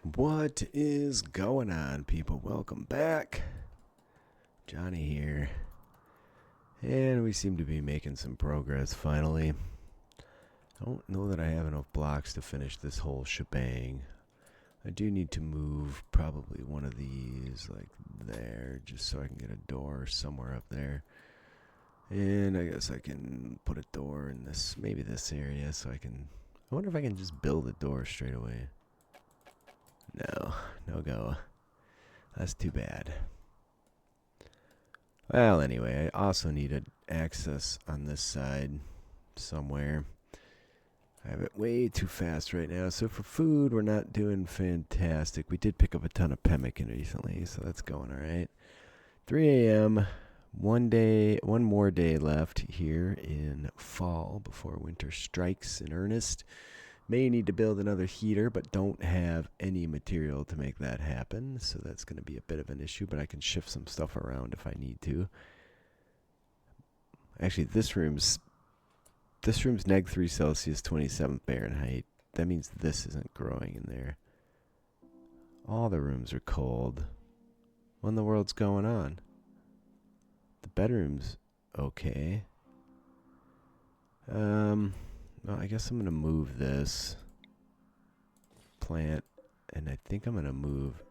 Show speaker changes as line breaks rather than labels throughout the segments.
What is going on, people? Welcome back. Johnny here. And we seem to be making some progress finally. I don't know that I have enough blocks to finish this whole shebang. I do need to move probably one of these like there, just so I can get a door somewhere up there. And I guess I can put a door in this, maybe this area, so I wonder if I can just build a door straight away. No go. That's too bad. Well, anyway, I also needed access on this side somewhere. I have it way too fast right now. So for food, we're not doing fantastic. We did pick up a ton of pemmican recently, so that's going all right. 3 a.m. One more day left here in fall before winter strikes in earnest. May need to build another heater, but don't have any material to make that happen. So that's going to be a bit of an issue, but I can shift some stuff around if I need to. Actually, this room's -3 Celsius, 27 Fahrenheit. That means this isn't growing in there. All the rooms are cold. What in the world's going on? The bedroom's okay. Well, I guess I'm going to move this plant, and I think I'm going to move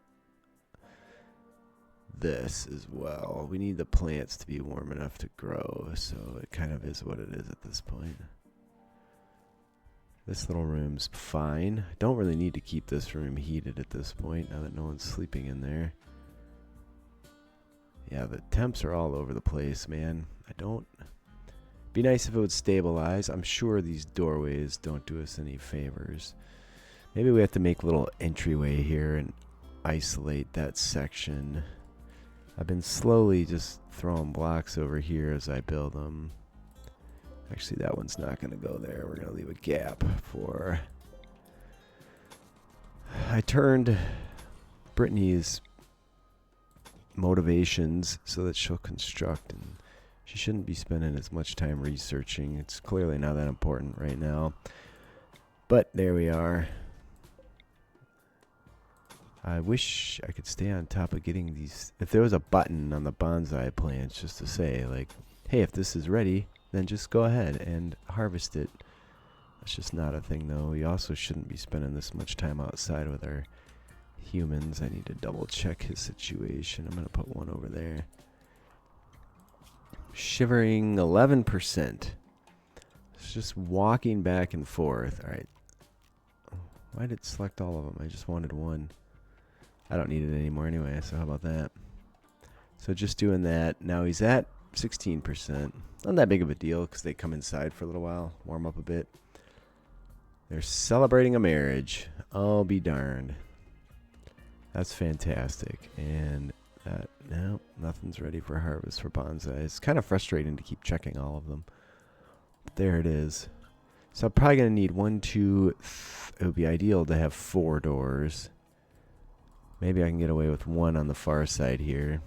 this as well. We need the plants to be warm enough to grow, so it kind of is what it is at this point. This little room's fine. Don't really need to keep this room heated at this point, now that no one's sleeping in there. Yeah, the temps are all over the place, man. Be nice if it would stabilize. I'm sure these doorways don't do us any favors. Maybe we have to make a little entryway here and isolate that section. I've been slowly just throwing blocks over here as I build them. Actually, that one's not going to go there. We're going to leave a gap for... I turned Brittany's motivations so that she'll construct, and she shouldn't be spending as much time researching. It's clearly not that important right now. But there we are. I wish I could stay on top of getting these. If there was a button on the bonsai plants just to say, like, hey, if this is ready, then just go ahead and harvest it. That's just not a thing, though. We also shouldn't be spending this much time outside with our humans. I need to double check his situation. I'm going to put one over there. Shivering 11%. It's just walking back and forth. All right. Why did it select all of them? I just wanted one. I don't need it anymore anyway, so how about that? So just doing that. Now he's at 16%. Not that big of a deal because they come inside for a little while, warm up a bit. They're celebrating a marriage. I'll be darned. That's fantastic. And no, nothing's ready for harvest for bonsai. It's kind of frustrating to keep checking all of them. But there it is. So I'm probably going to need it would be ideal to have 4 doors. Maybe I can get away with one on the far side here.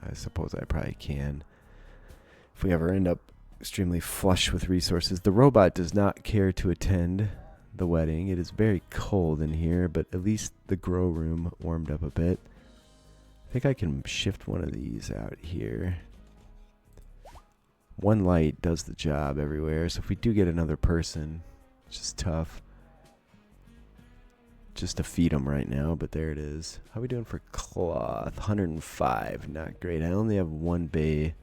I suppose I probably can. If we ever end up extremely flush with resources. The robot does not care to attend the wedding. It is very cold in here, but at least the grow room warmed up a bit. I think I can shift one of these out here. One light does the job everywhere, so if we do get another person, it's just tough. Just to feed them right now, but there it is. How are we doing for cloth? 105, not great. I only have one bay,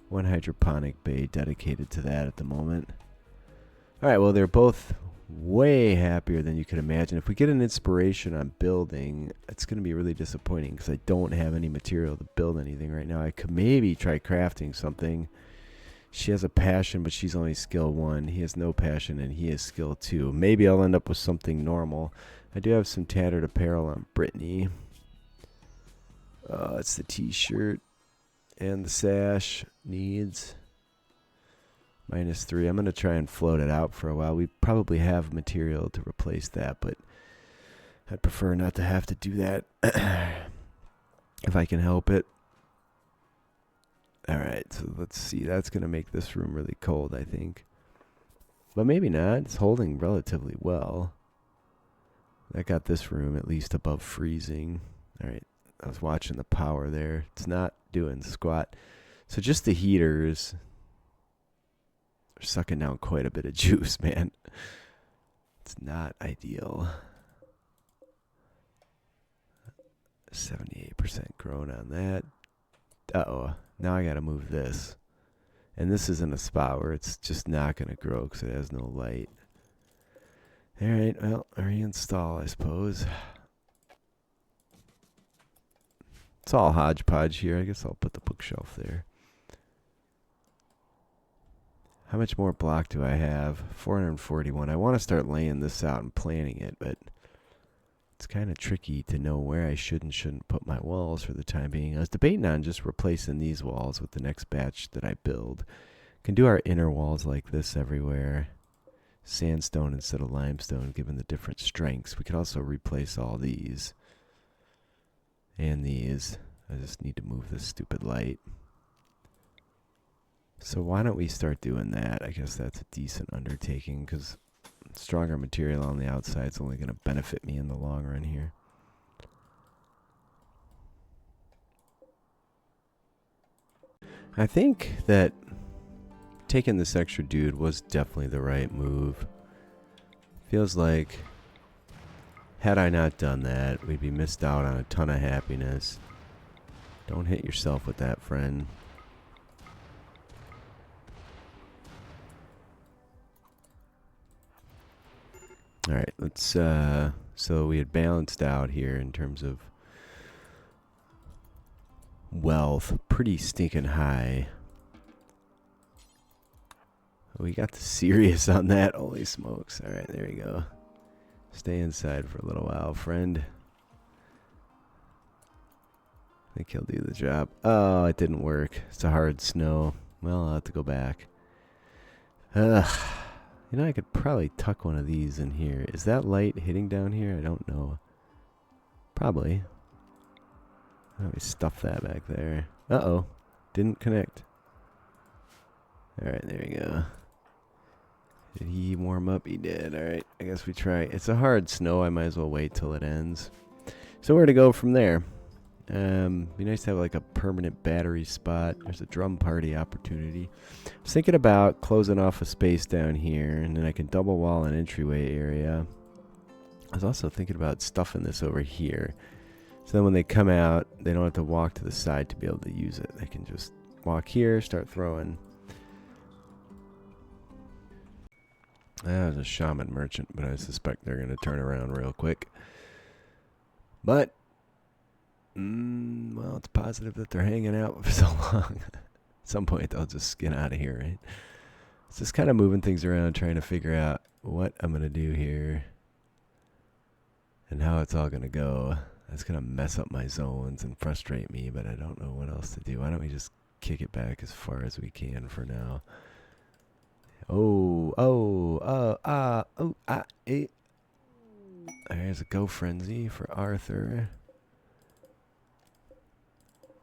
one hydroponic bay dedicated to that at the moment. Alright, well, they're both way happier than you could imagine. If we get an inspiration on building, it's going to be really disappointing because I don't have any material to build anything right now. I could maybe try crafting something. She has a passion, but she's only skill 1. He has no passion, and he is skill 2. Maybe I'll end up with something normal. I do have some tattered apparel on Brittany. It's the t-shirt and the sash needs -3. I'm going to try and float it out for a while. We probably have material to replace that, but I'd prefer not to have to do that if I can help it. Alright, so let's see. That's going to make this room really cold, I think. But maybe not. It's holding relatively well. That got this room at least above freezing. All right, I was watching the power there. It's not doing squat. So just the heaters are sucking down quite a bit of juice, man. It's not ideal. 78% grown on that. Uh-oh, now I gotta move this. And this is in a spot where it's just not gonna grow because it has no light. Alright, well, reinstall, I suppose. It's all hodgepodge here. I guess I'll put the bookshelf there. How much more block do I have? 441. I want to start laying this out and planning it, but it's kind of tricky to know where I should and shouldn't put my walls for the time being. I was debating on just replacing these walls with the next batch that I build. Can do our inner walls like this everywhere. Sandstone instead of limestone, given the different strengths. We could also replace all these and these. I just need to move this stupid light. So why don't we start doing that? I guess that's a decent undertaking because stronger material on the outside is only going to benefit me in the long run here. I think that taking this extra dude was definitely the right move. Feels like had I not done that, we'd be missed out on a ton of happiness. Don't hit yourself with that, friend. Alright, let's, so we had balanced out here in terms of wealth, pretty stinking high. We got the serious on that, holy smokes. Alright, there we go. Stay inside for a little while, friend. I think he'll do the job. Oh, it didn't work. It's a hard snow. Well, I'll have to go back. Ugh. You know, I could probably tuck one of these in here. Is that light hitting down here? I don't know. Probably. Let me stuff that back there. Uh-oh. Didn't connect. Alright, there we go. Did he warm up? He did. Alright, I guess we try. It's a hard snow. I might as well wait till it ends. So where to go from there? Be nice to have like a permanent battery spot. There's a drum party opportunity. I was thinking about closing off a space down here, and then I can double wall an entryway area. I was also thinking about stuffing this over here. So then when they come out, they don't have to walk to the side to be able to use it. They can just walk here, start throwing. That was a shaman merchant, but I suspect they're going to turn around real quick. But well, it's positive that they're hanging out for so long. At some point, they'll just skin out of here, right? It's just kind of moving things around, trying to figure out what I'm going to do here and how it's all going to go. That's going to mess up my zones and frustrate me, but I don't know what else to do. Why don't we just kick it back as far as we can for now? There's a go frenzy for Arthur.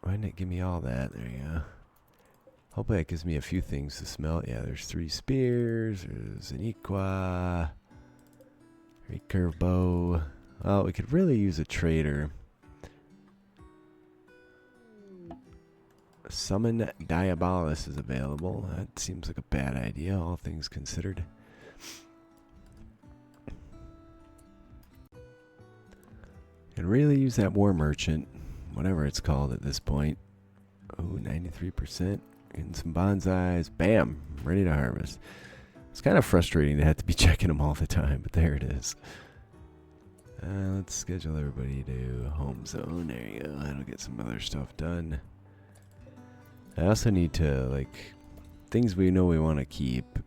Why didn't it give me all that? There you go. Hopefully that gives me a few things to smelt. Yeah, there's 3 spears. There's an equa. Recurve bow. Oh, we could really use a trader. Summon Diabolus is available. That seems like a bad idea, all things considered. Could really use that War Merchant, whatever it's called at this point. Oh, 93%. Getting some bonsais. Bam! Ready to harvest. It's kind of frustrating to have to be checking them all the time, but there it is. Let's schedule everybody to home zone. There you go. That'll get some other stuff done. I also need to, like, things we know we want to keep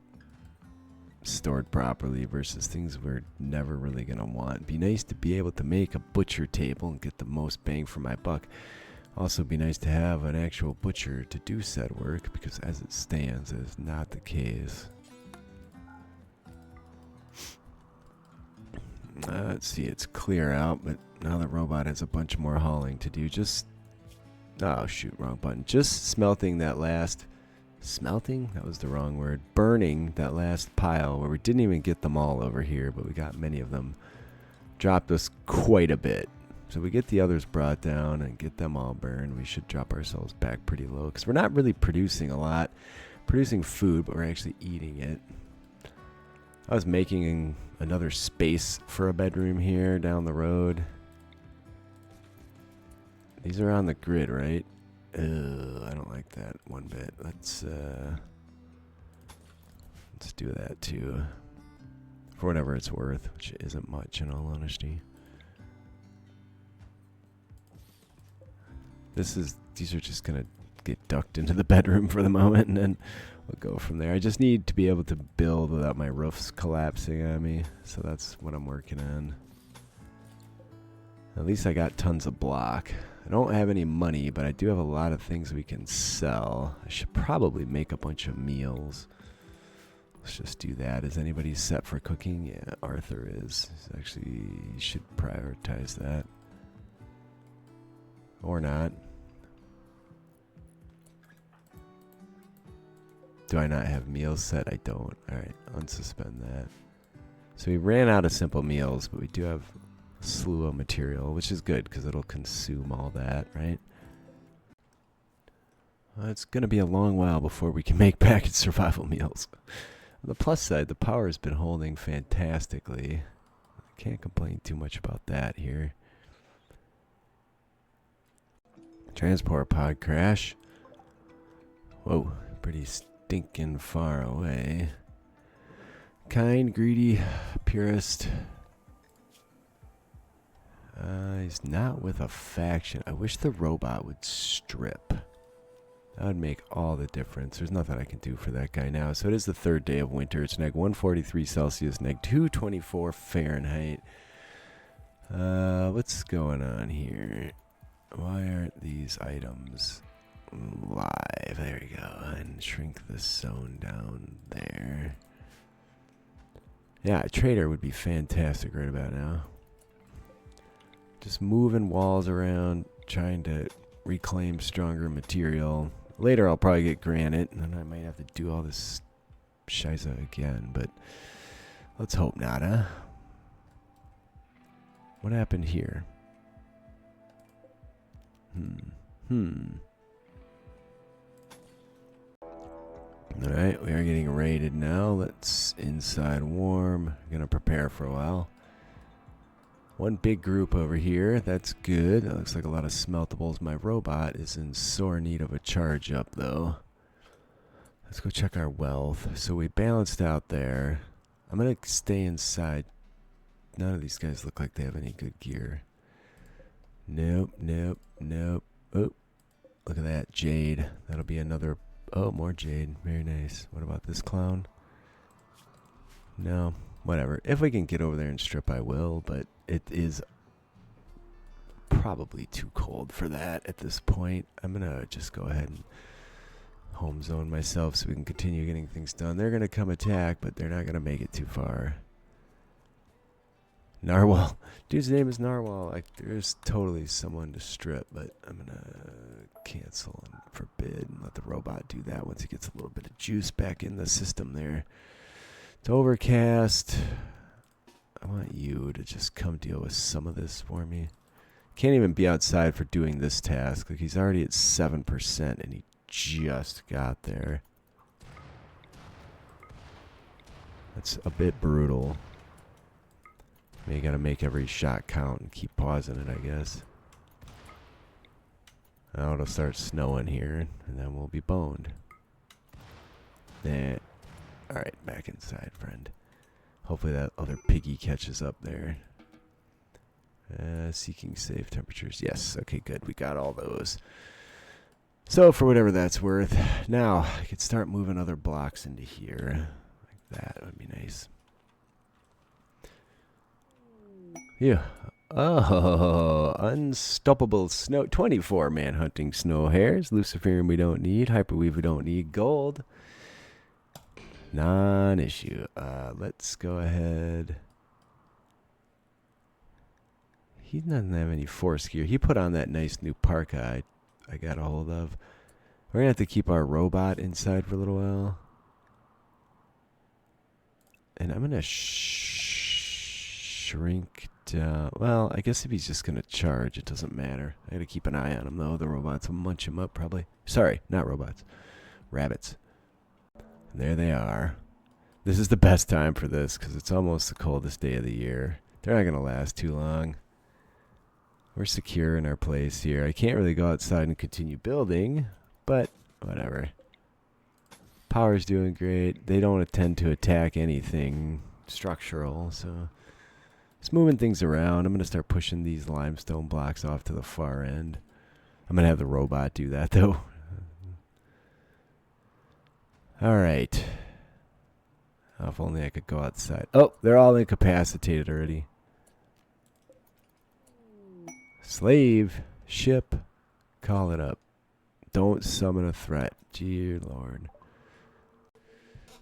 stored properly versus things we're never really going to want. It'd be nice to be able to make a butcher table and get the most bang for my buck. Also be nice to have an actual butcher to do said work, because as it stands, that is not the case. Let's see, it's clear out, but now the robot has a bunch more hauling to do. Just, oh shoot, wrong button. Just smelting that last, smelting? That was the wrong word. Burning that last pile where we didn't even get them all over here, but we got many of them. dropped us quite a bit. So we get the others brought down and get them all burned. We should drop ourselves back pretty low because we're not really producing a lot. Producing food, but we're actually eating it. I was making another space for a bedroom here down the road. These are on the grid, right? Ugh, I don't like that one bit. Let's do that too. For whatever it's worth, which isn't much in all honesty. These are just gonna get ducked into the bedroom for the moment, and then we'll go from there. I just need to be able to build without my roofs collapsing on me, so that's what I'm working on. At least I got tons of block. I don't have any money, but I do have a lot of things we can sell. I should probably make a bunch of meals. Let's just do that. Is anybody set for cooking? Yeah, Arthur is. Actually, you should prioritize that. Or not. Do I not have meals set? I don't. Alright, unsuspend that. So we ran out of simple meals, but we do have a slew of material, which is good because it'll consume all that, right? Well, it's going to be a long while before we can make packaged survival meals. On the plus side, the power has been holding fantastically. I can't complain too much about that here. Transport pod crash. Whoa, pretty stinking far away. Kind, greedy, purist. He's not with a faction. I wish the robot would strip. That would make all the difference. There's nothing I can do for that guy now. So it is the third day of winter. It's neg 143 Celsius, neg 224 Fahrenheit. What's going on here? Why aren't these items live? There we go. And shrink the zone down there. Yeah, a trader would be fantastic right about now. Just moving walls around, trying to reclaim stronger material. Later I'll probably get granite, and then I might have to do all this shiza again, but let's hope not, huh? What happened here? Alright, we are getting raided now. Let's inside warm. Gonna prepare for a while. One big group over here. That's good. That looks like a lot of smeltables. My robot is in sore need of a charge up, though. Let's go check our wealth. So we balanced out there. I'm gonna stay inside. None of these guys look like they have any good gear. Nope, nope, nope. Oh, look at that. Jade. That'll be another... Oh, more jade. Very nice. What about this clown? No. Whatever. If we can get over there and strip, I will, but it is probably too cold for that at this point. I'm going to just go ahead and home zone myself so we can continue getting things done. They're going to come attack, but they're not going to make it too far. Narwhal. Dude's name is Narwhal. Like, there's totally someone to strip, but I'm going to cancel and forbid and let the robot do that once he gets a little bit of juice back in the system there. It's overcast. I want you to just come deal with some of this for me. Can't even be outside for doing this task. Like, he's already at 7% and he just got there. That's a bit brutal. You gotta make every shot count and keep pausing it, I guess. Now it'll start snowing here, and then we'll be boned. Nah. Alright, back inside, friend. Hopefully that other piggy catches up there. Seeking safe temperatures. Yes, okay, good. We got all those. So, for whatever that's worth, now I could start moving other blocks into here. Like that would be nice. Yeah. Oh, unstoppable snow. 24 man-hunting snow hares. Luciferium we don't need. Hyperweave we don't need. Gold. Non-issue. Let's go ahead. He doesn't have any force gear. He put on that nice new parka I got a hold of. We're going to have to keep our robot inside for a little while. And I'm going to shrink down. Well, I guess if he's just going to charge, it doesn't matter. I got to keep an eye on him, though. The robots will munch him up, probably. Sorry, not robots. Rabbits. And there they are. This is the best time for this, because it's almost the coldest day of the year. They're not going to last too long. We're secure in our place here. I can't really go outside and continue building, but whatever. Power's doing great. They don't tend to attack anything structural, so just moving things around. I'm going to start pushing these limestone blocks off to the far end. I'm going to have the robot do that, though. All right. Oh, if only I could go outside. Oh, they're all incapacitated already. Slave, ship, call it up. Don't summon a threat. Dear Lord.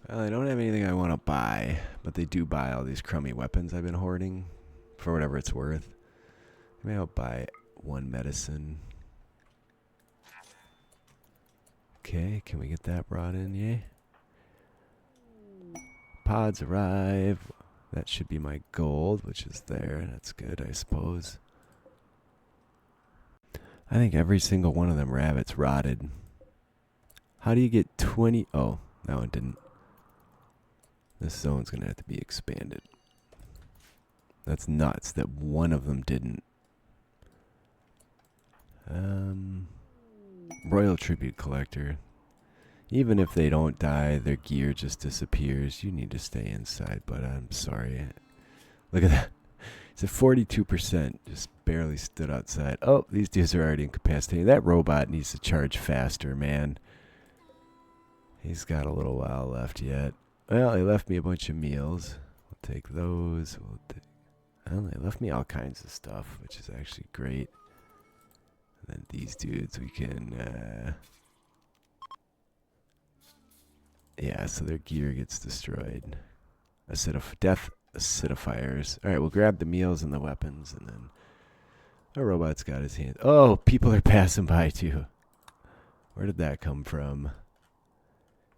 Well, I don't have anything I want to buy, but they do buy all these crummy weapons I've been hoarding for whatever it's worth. Maybe I'll buy one medicine. Okay, can we get that brought in? Yay. Pods arrive. That should be my gold, which is there. That's good, I suppose. I think every single one of them rabbits rotted. How do you get 20? Oh, that one didn't. This zone's going to have to be expanded. That's nuts that one of them didn't. Royal Tribute Collector. Even if they don't die, their gear just disappears. You need to stay inside, but I'm sorry. Look at that. It's at 42%. Just barely stood outside. Oh, these dudes are already incapacitated. That robot needs to charge faster, man. He's got a little while left yet. Well, they left me a bunch of meals. We'll take those. Well, they left me all kinds of stuff, which is actually great. And then these dudes, we can... yeah, so their gear gets destroyed. Death acidifiers. Alright, we'll grab the meals and the weapons, and then... our robot's got his hands... oh, people are passing by, too. Where did that come from?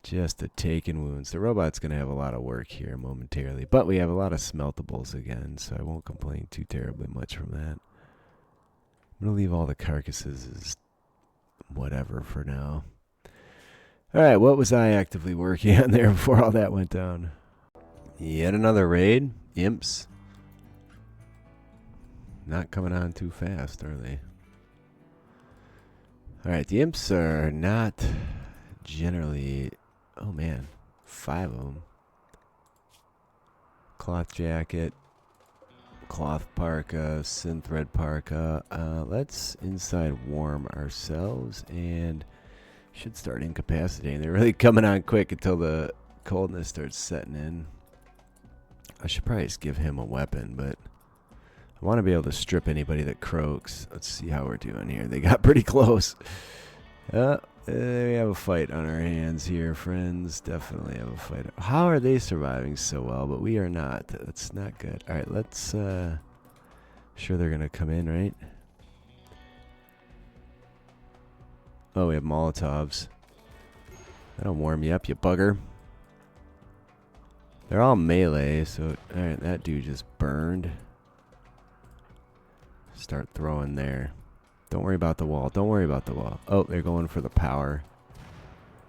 Just a taken wounds. The robot's going to have a lot of work here momentarily. But we have a lot of smeltables again, so I won't complain too terribly much from that. I'm going to leave all the carcasses as whatever for now. Alright, what was I actively working on there before all that went down? Yet another raid. Imps. Not coming on too fast, are they? Alright, the imps are not generally... oh man, 5 of them. Cloth jacket, cloth parka, synth red parka. Let's inside warm ourselves and should start incapacitating. They're really coming on quick until the coldness starts setting in. I should probably just give him a weapon, but I want to be able to strip anybody that croaks. Let's see how we're doing here. They got pretty close. We have a fight on our hands here, friends. Definitely have a fight. How are they surviving so well, but we are not? That's not good. All right, let's... sure they're going to come in, right? Oh, we have Molotovs. That'll warm you up, you bugger. They're all melee, so... alright, that dude just burned. Start throwing there. Don't worry about the wall. Don't worry about the wall. Oh, they're going for the power.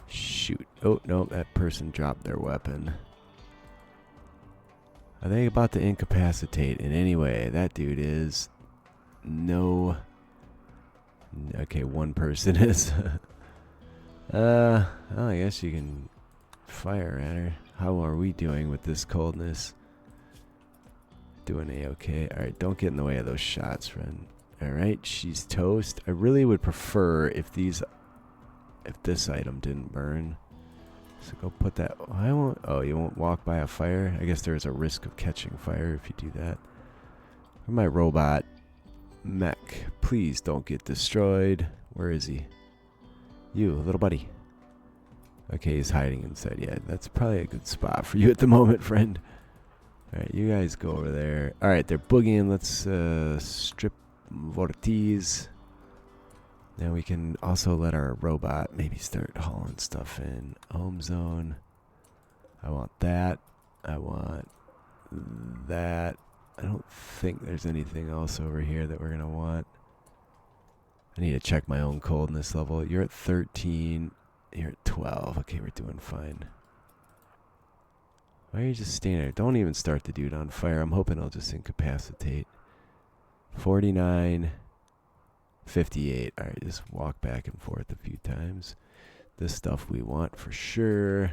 Shoot. Oh, no, that person dropped their weapon. Are they about to incapacitate in any way? That dude is. No. Okay, one person is. Well, I guess you can fire at her. How are we doing with this coldness? Doing A-okay. Alright, don't get in the way of those shots, friend. Alright, she's toast. I really would prefer if this item didn't burn. So go put that... I won't... oh, you won't walk by a fire? I guess there's a risk of catching fire if you do that. Where's my robot? Mech. Please don't get destroyed. Where is he? You, little buddy. Okay, he's hiding inside. Yeah, that's probably a good spot for you at the moment, friend. Alright, you guys go over there. Alright, they're boogieing. Let's strip Vortiz. Now we can also let our robot maybe start hauling stuff in. Home zone. I want that. I want that. I don't think there's anything else over here that we're going to want. I need to check my own coldness level. You're at 13. You're at 12. Okay, we're doing fine. Why are you just standing there? Don't even start the dude on fire. I'm hoping I'll just incapacitate. 49. 58. Alright, just walk back and forth a few times. This stuff we want for sure.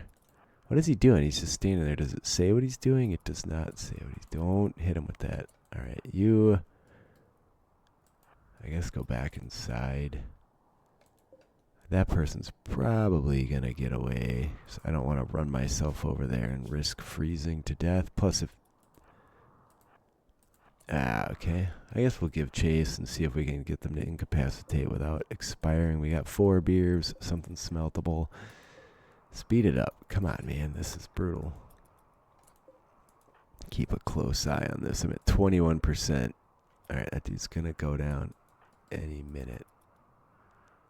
What is he doing? He's just standing there. Does it say what he's doing? It does not say what he's doing. Don't hit him with that. Alright, you... I guess go back inside. That person's probably going to get away. So I don't want to run myself over there and risk freezing to death. Plus if... okay. I guess we'll give chase and see if we can get them to incapacitate without expiring. We got 4 beers, something smeltable. Speed it up. Come on, man. This is brutal. Keep a close eye on this. I'm at 21%. Alright, that dude's going to go down any minute.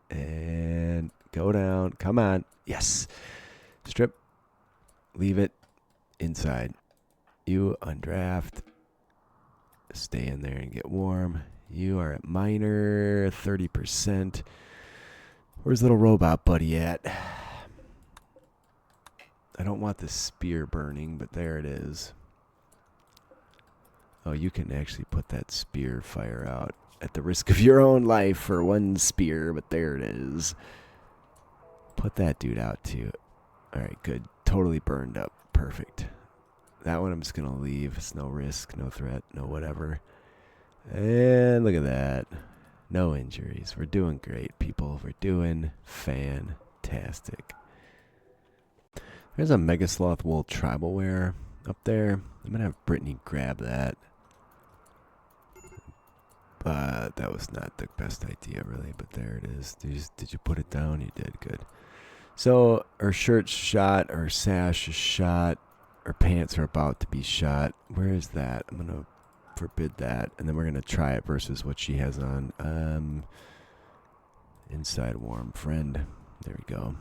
And go down. Come on. Yes. Strip. Leave it inside. You undraft. Stay in there and get warm. You are at minor 30%. Where's little robot buddy at? I don't want the spear burning, but there it is. Oh, you can actually put that spear fire out at the risk of your own life for 1 spear, but there it is. Put that dude out too. Alright, good. Totally burned up. Perfect. That one I'm just going to leave. It's no risk, no threat, no whatever. And look at that. No injuries. We're doing great, people. We're doing fantastic. There's a Mega Sloth Wool tribal wear up there. I'm going to have Brittany grab that. But that was not the best idea, really. But there it is. Did you put it down? You did. Good. So our shirt's shot. Our sash is shot. Our pants are about to be shot. Where is that? I'm going to forbid that. And then we're going to try it versus what she has on. Inside warm friend. There we go.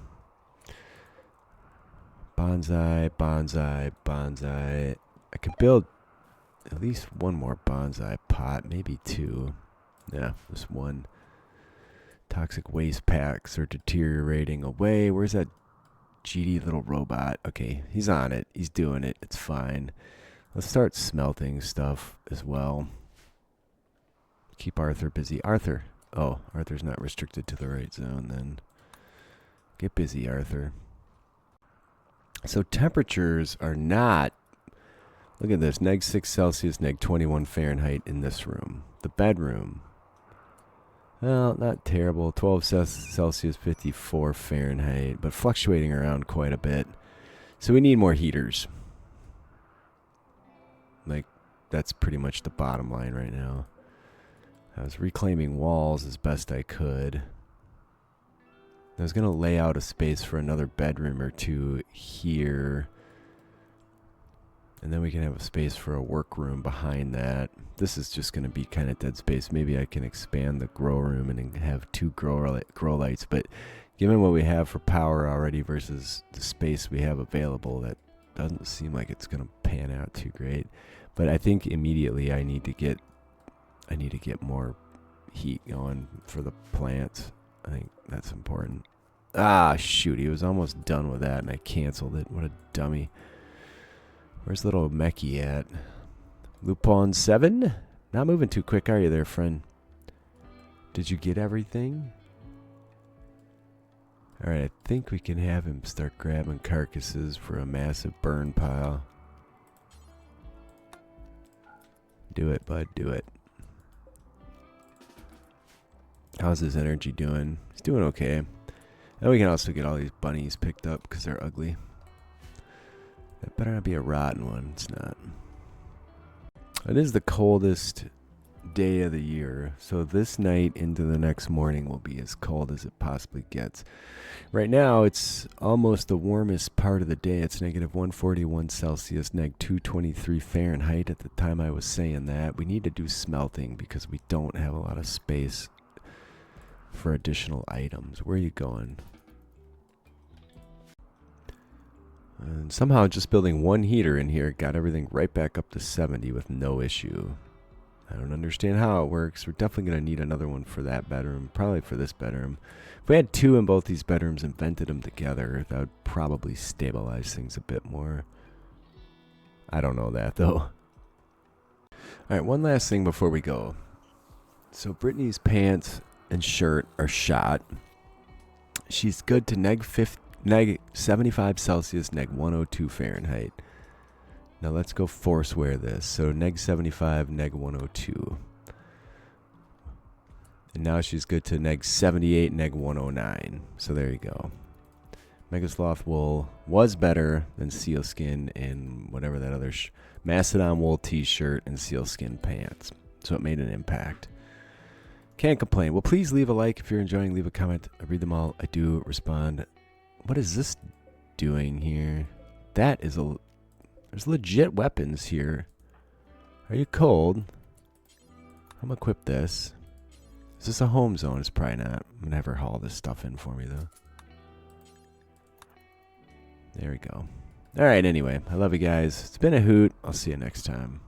Bonsai, bonsai, bonsai. I can build at least 1 more bonsai pot, maybe 2. Yeah, just 1. Toxic waste packs are deteriorating away. Where's that GD little robot? Okay, he's on it. He's doing it. It's fine. Let's start smelting stuff as well. Keep Arthur busy. Arthur. Oh, Arthur's not restricted to the right zone then. Get busy, Arthur. So temperatures are not, look at this, -6 Celsius, -21 Fahrenheit in this room. The bedroom, well, not terrible, 12 Celsius, 54 Fahrenheit, but fluctuating around quite a bit. So we need more heaters. Like, that's pretty much the bottom line right now. I was reclaiming walls as best I could. I was going to lay out a space for another bedroom or 2 here. And then we can have a space for a workroom behind that. This is just going to be kind of dead space. Maybe I can expand the grow room and have 2 grow lights. But given what we have for power already versus the space we have available, that doesn't seem like it's going to pan out too great. But I think immediately I need to get more heat going for the plants. I think that's important. Ah, shoot. He was almost done with that, and I canceled it. What a dummy. Where's little Mechie at? Lupon 7? Not moving too quick, are you there, friend? Did you get everything? Alright, I think we can have him start grabbing carcasses for a massive burn pile. Do it, bud. Do it. How's his energy doing? He's doing okay. And we can also get all these bunnies picked up because they're ugly. That better not be a rotten one. It's not. It is the coldest day of the year. So this night into the next morning will be as cold as it possibly gets. Right now, it's almost the warmest part of the day. It's -141 Celsius, -223 Fahrenheit at the time I was saying that. We need to do smelting because we don't have a lot of space for additional items. Where are you going? And somehow just building one heater in here got everything right back up to 70 with no issue. I don't understand how it works. We're definitely going to need another one for that bedroom, probably for this bedroom. If we had 2 in both these bedrooms and vented them together, that would probably stabilize things a bit more. I don't know that, though. Alright, one last thing before we go. So Brittany's pants and shirt are shot. She's good to neg 75 Celsius, neg 102 Fahrenheit. Now let's go force wear this. So neg 75, neg 102. And now she's good to neg 78, neg 109. So there you go. Megasloth wool was better than sealskin and whatever that other Mastodon wool t-shirt and sealskin pants. So it made an impact. Can't complain. Well, please leave a like if you're enjoying. Leave a comment. I read them all. I do respond. What is this doing here? That is a... There's legit weapons here. Are you cold? I'm gonna equip this. Is this a home zone? It's probably not. I'm gonna have her haul this stuff in for me, though. There we go. Alright, anyway. I love you guys. It's been a hoot. I'll see you next time.